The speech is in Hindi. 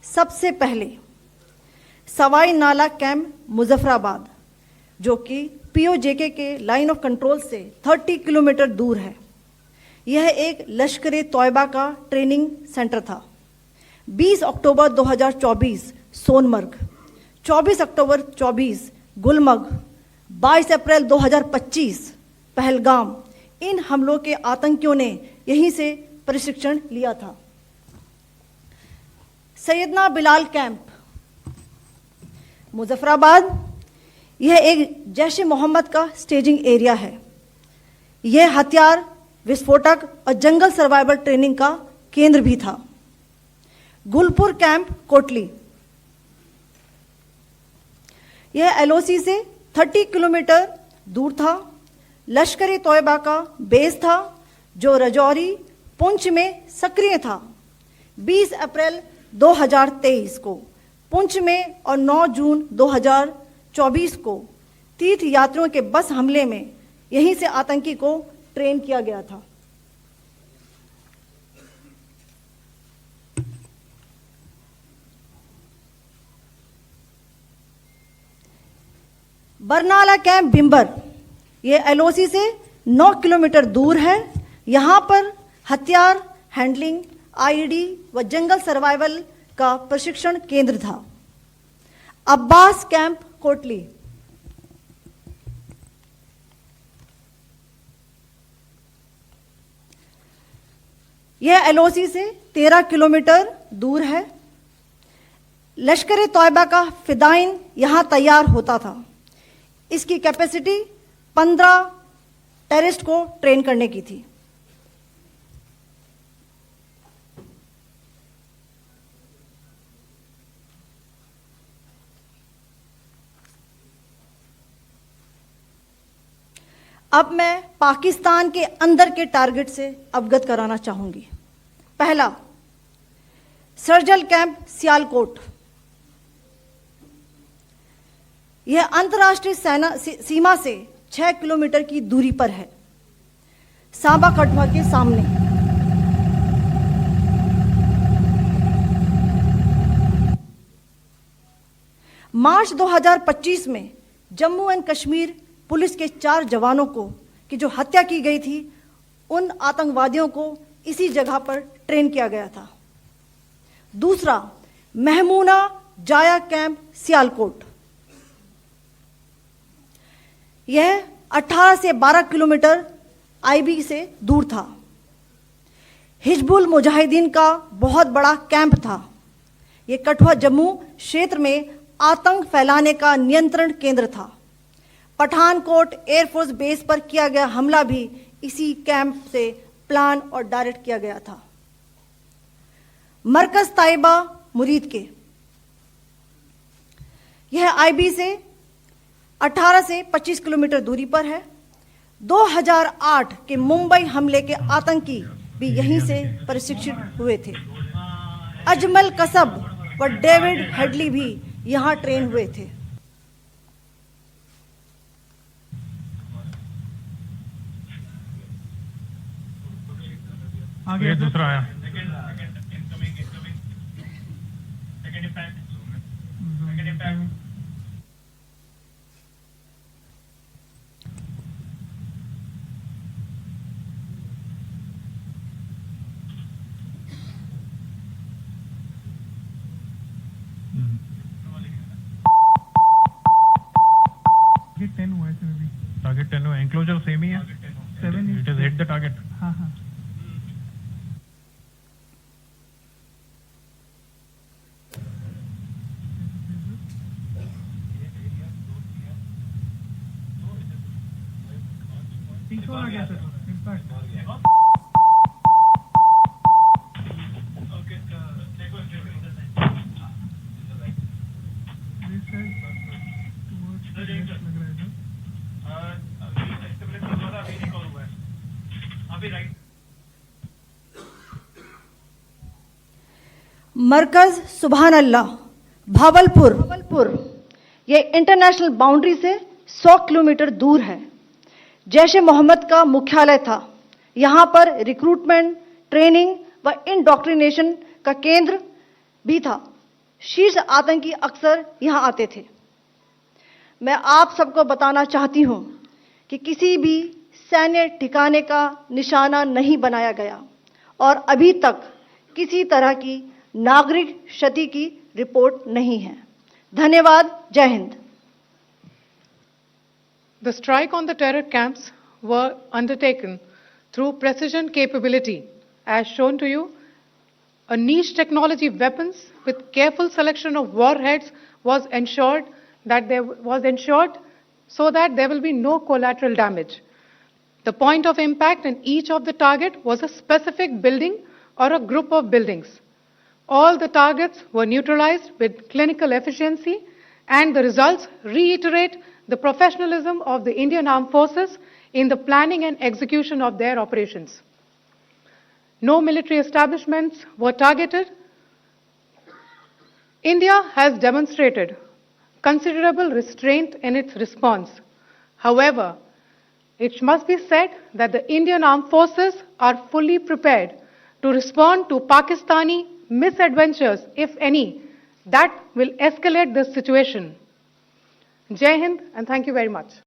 सबसे पहले सवाई नाला कैंप मुजफ्फराबाद, जो कि पीओजेके के लाइन ऑफ कंट्रोल से 30 किलोमीटर दूर है। यह एक लश्कर तोयबा का ट्रेनिंग सेंटर था। 20 अक्टूबर 2024 सोनमर्ग, 24 अक्टूबर 24 गुलमर्ग, 22 अप्रैल 2025 पहलगाम, इन हमलों के आतंकियों ने यहीं से प्रशिक्षण लिया था। सैयदना बिलाल कैंप मुजफ्फराबाद, यह एक जैश ए मोहम्मद का स्टेजिंग एरिया है। यह हथियार, विस्फोटक और जंगल सर्वाइवल ट्रेनिंग का केंद्र भी था। गुलपुर कैंप कोटली, यह एलओसी से 30 किलोमीटर दूर था। लश्कर तोयबा का बेस था जो रजौरी, पुंछ में सक्रिय था। 20 अप्रैल 2023 को पुंछ में और 9 जून 2024 को तीर्थ यात्रियों के बस हमले में यहीं से आतंकी को ट्रेन किया गया था। बरनाला कैंप बिंबर, यह एलओसी से 9 किलोमीटर दूर है। यहां पर हथियार, हैंडलिंग, आईईडी व जंगल सर्वाइवल का प्रशिक्षण केंद्र था। अब्बास कैंप कोटली, यह एलओसी से 13 किलोमीटर दूर है। लश्कर तोयबा का फिदाइन यहां तैयार होता था। इसकी कैपेसिटी 15 टेररिस्ट को ट्रेन करने की थी। अब मैं पाकिस्तान के अंदर के टारगेट से अवगत कराना चाहूंगी। पहला, सर्जल कैंप सियालकोट, यह अंतर्राष्ट्रीय सीमा से 6 किलोमीटर की दूरी पर है, सांबा कठुआ के सामने। मार्च 2025 में जम्मू एंड कश्मीर पुलिस के 4 जवानों को की जो हत्या की गई थी, उन आतंकवादियों को इसी जगह पर ट्रेन किया गया था। दूसरा, महमूना जाया कैंप सियालकोट, यह 18 से 12 किलोमीटर आईबी से दूर था। हिजबुल मुजाहिदीन का बहुत बड़ा कैंप था। यह कठुआ जम्मू क्षेत्र में आतंक फैलाने का नियंत्रण केंद्र था। पठानकोट एयरफोर्स बेस पर किया गया हमला भी इसी कैंप से प्लान और डायरेक्ट किया गया था। मरकज ताइबा मुरीद के, यह आईबी से 18 से 25 किलोमीटर दूरी पर है। 2008 के मुंबई हमले के आतंकी भी यहीं से प्रशिक्षित हुए थे। अजमल कसब व डेविड हेडली भी यहां ट्रेन हुए थे। आगे दूसरा आया। टारगेट 10 हुआ है सर अभी। टारगेट 10 हुआ, एंक्लोजर सेम ही है। 7 it is hit the target. हाँ हाँ। आ गया सर इम्पैक्ट। मरकज सुभान अल्लाह भावलपुर, यह इंटरनेशनल बाउंड्री से 100 किलोमीटर दूर है। जैश ए मोहम्मद का मुख्यालय था। यहां पर रिक्रूटमेंट, ट्रेनिंग व इंडोक्ट्रिनेशन का केंद्र भी था। शीर्ष आतंकी अक्सर यहां आते थे। मैं आप सबको बताना चाहती हूं कि किसी भी सैन्य ठिकाने का निशाना नहीं बनाया गया और अभी तक किसी तरह की नागरिक क्षति की रिपोर्ट नहीं है। धन्यवाद। जय Hind. The strike on the terror camps were undertaken through precision capability, as shown to you. A niche technology weapons with careful selection of warheads was ensured so that there will be no collateral damage. The point of impact in each of the target was a specific building or a group of buildings. All the targets were neutralized with clinical efficiency, and the results reiterate the professionalism of the Indian Armed Forces in the planning and execution of their operations. No military establishments were targeted. India has demonstrated considerable restraint in its response. However, it must be said that the Indian Armed Forces are fully prepared to respond to Pakistani misadventures, if any, that will escalate this situation. Jai Hind, and thank you very much.